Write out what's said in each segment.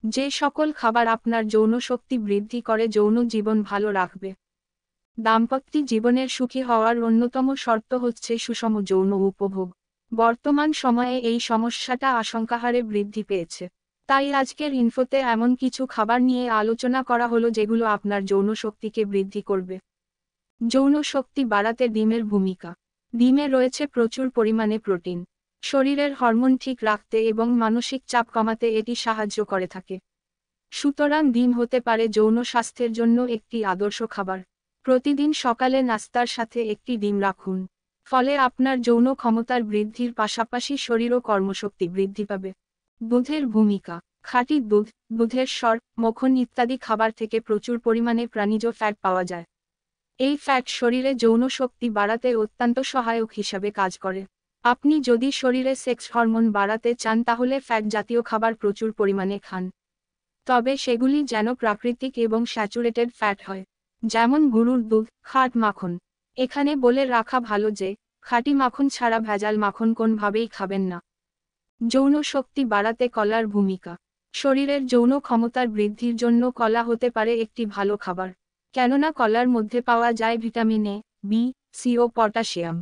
যে সকল খাবার আপনার যৌন শক্তি বৃদ্ধি করে যৌন জীবন ভালো রাখবে। দাম্পত্য জীবনের সুখী হওয়ার অন্যতম শর্ত হচ্ছে সুষম যৌন উপভোগ। বর্তমান সময়ে এই সমস্যাটা আশঙ্কাহারে বৃদ্ধি পেয়েছে। তাই আজকের ইনফোতে এমন কিছু খাবার নিয়ে আলোচনা করা হলো যেগুলো আপনার যৌন শক্তিকে বৃদ্ধি করবে। যৌন শক্তি বাড়াতে ডিমের ভূমিকা। ডিমে রয়েছে প্রচুর পরিমাণে প্রোটিন। শরীরের হরমোন ঠিক রাখতে এবং মানসিক চাপ কমাতে এটি সাহায্য করে থাকে। সুতরাং ডিম হতে পারে যৌন স্বাস্থ্যের জন্য একটি আদর্শ খাবার। প্রতিদিন সকালে নাস্তার সাথে একটি ডিম রাখুন। ফলে আপনার যৌন ক্ষমতার বৃদ্ধির পাশাপাশি শরীর ও কর্মশক্তি বৃদ্ধি পাবে। দুধের ভূমিকা। খাঁটি দুধ, দুধের সর, মাখন ইত্যাদি খাবার থেকে প্রচুর পরিমাণে প্রাণীজ ফ্যাট পাওয়া যায়। এই ফ্যাট শরীরে যৌন শক্তি বাড়াতে অত্যন্ত সহায়ক হিসাবে কাজ করে। আপনি যদি শরীরে সেক্স হরমোন বাড়াতে চান তাহলে ফ্যাট জাতীয় খাবার প্রচুর পরিমাণে খান। তবে সেগুলি যেন প্রাকৃতিক এবং স্যাচুরেটেড ফ্যাট হয়, যেমন গরুর দুধ, খাঁট মাখন। এখানে বলে রাখা ভালো যে খাঁটি মাখন ছাড়া ভেজাল মাখন কোনোভাবেই খাবেন না। যৌন শক্তি বাড়াতে কলার ভূমিকা। শরীরের যৌন ক্ষমতার বৃদ্ধির জন্য কলা হতে পারে একটি ভালো খাবার, কেননা কলার মধ্যে পাওয়া যায় ভিটামিন এ, বি, সি ও পটাশিয়াম।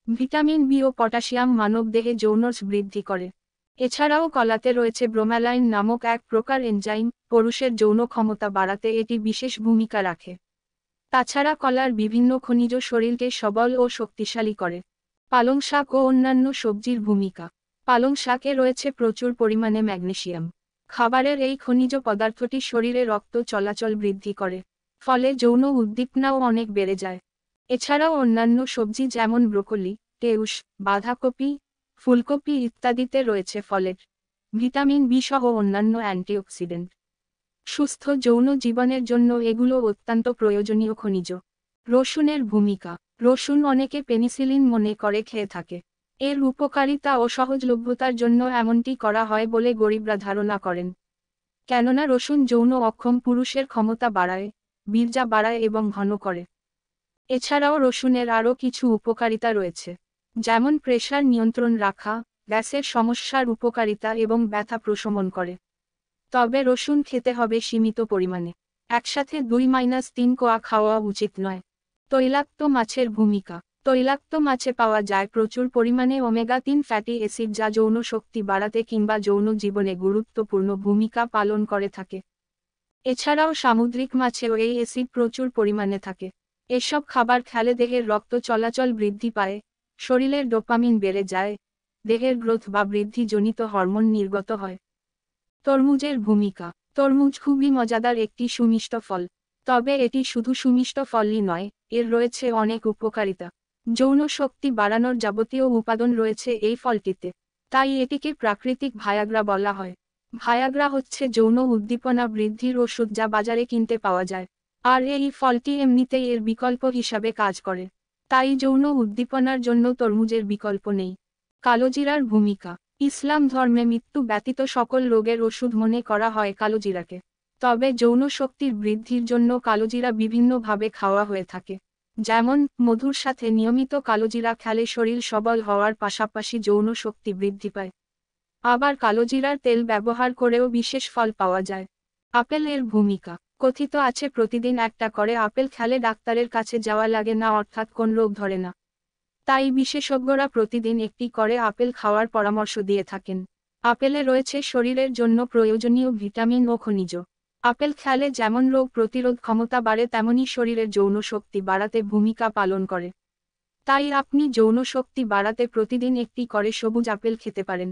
ভিটামিন বি ও পটাশিয়াম মানবদেহে যৌনরস বৃদ্ধি করে। এছাড়াও কলাতে রয়েছে ব্রোমেলাইন নামক এক প্রকার এনজাইম, পুরুষের যৌন ক্ষমতা বাড়াতে এটি বিশেষ ভূমিকা রাখে। তাছাড়া কলার বিভিন্ন খনিজ শরীরকে সবল ও শক্তিশালী করে। পালং শাক ও অন্যান্য সবজির ভূমিকা। পালং শাকে রয়েছে প্রচুর পরিমাণে ম্যাগনেসিয়াম। খাবারের এই খনিজ পদার্থটি শরীরে রক্ত চলাচল বৃদ্ধি করে, ফলে যৌন উদ্দীপনাও অনেক বেড়ে যায়। এছাড়াও অন্যান্য সবজি যেমন ব্রোকলি, ঢেঁড়স, বাঁধাকপি, ফুলকপি ইত্যাদিতে রয়েছে ফলেট, ভিটামিন বি সহ অন্যান্য অ্যান্টিঅক্সিডেন্ট। সুস্থ যৌন জীবনের জন্য এগুলো অত্যন্ত প্রয়োজনীয় খনিজ। রসুনের ভূমিকা। রসুন অনেকে পেনিসিলিন মনে করে খেয়ে থাকে। এর উপকারিতা ও সহজলভ্যতার জন্য এমনটি করা হয় বলে গরিবরা ধারণা করেন। কেননা রসুন যৌন অক্ষম পুরুষের ক্ষমতা বাড়ায়, বীর্যা বাড়ায় এবং ঘন করে। এছাড়াও রসুনের আরও কিছু উপকারিতা রয়েছে, যেমন প্রেসার নিয়ন্ত্রণ রাখা, গ্যাসের সমস্যার উপকারিতা এবং ব্যথা প্রশমন করে। তবে রসুন খেতে হবে সীমিত পরিমাণে। একসাথে 2-3 কোয়া খাওয়া উচিত নয়। তৈলাক্ত মাছের ভূমিকা। তৈলাক্ত মাছে পাওয়া যায় প্রচুর পরিমাণে ওমেগা-3 ফ্যাটি অ্যাসিড, যা যৌন শক্তি বাড়াতে কিংবা যৌন জীবনে গুরুত্বপূর্ণ ভূমিকা পালন করে থাকে। এছাড়াও সামুদ্রিক মাছেও এই অ্যাসিড প্রচুর পরিমাণে থাকে। এসব খাবার খেলে দেহের রক্ত চলাচল বৃদ্ধি পায়, শরীরের ডোপামিন বেড়ে যায়, দেহের গ্রোথ বা বৃদ্ধিজনিত হরমোন নির্গত হয়। তরমুজের ভূমিকা। তরমুজ খুবই মজাদার একটি সুমিষ্ট ফল। তবে এটি শুধু সুমিষ্ট ফলই নয়, এর রয়েছে অনেক উপকারিতা। যৌন শক্তি বাড়ানোর যাবতীয় উপাদান রয়েছে এই ফলটিতে। তাই এটিকে প্রাকৃতিক ভায়াগ্রা বলা হয়। ভায়াগ্রা হচ্ছে যৌন উদ্দীপনা বৃদ্ধির ওষুধ, যা বাজারে কিনতে পাওয়া যায়। আর এই ফলটি এমনিতেই এর বিকল্প হিসাবে কাজ করে। তাই যৌন উদ্দীপনার জন্য তরমুজের বিকল্প নেই। কালোজিরার ভূমিকা। ইসলাম ধর্মে মৃত্যু ব্যতীত সকল রোগের ওষুধ মনে করা হয় কালোজিরাকে। তবে যৌন শক্তির বৃদ্ধির জন্য কালোজিরা বিভিন্নভাবে খাওয়া হয়ে থাকে। যেমন মধুর সাথে নিয়মিত কালোজিরা খেলে শরীর সবল হওয়ার পাশাপাশি যৌন শক্তি বৃদ্ধি পায়। আবার কালোজিরার তেল ব্যবহার করেও বিশেষ ফল পাওয়া যায়। আপেলের ভূমিকা। কথিত আছে প্রতিদিন একটা করে আপেল খেলে ডাক্তারের কাছে যাওয়া লাগে না, অর্থাৎ কোন রোগ ধরে না। তাই বিশেষজ্ঞরা প্রতিদিন একটি করে আপেল খাওয়ার পরামর্শ দিয়ে থাকেন। আপেলে রয়েছে শরীরের জন্য প্রয়োজনীয় ভিটামিন ও খনিজ। আপেল খেলে যেমন রোগ প্রতিরোধ ক্ষমতা বাড়ে, তেমনি শরীরের যৌন শক্তি বাড়াতে ভূমিকা পালন করে। তাই আপনি যৌন শক্তি বাড়াতে প্রতিদিন একটি করে সবুজ আপেল খেতে পারেন।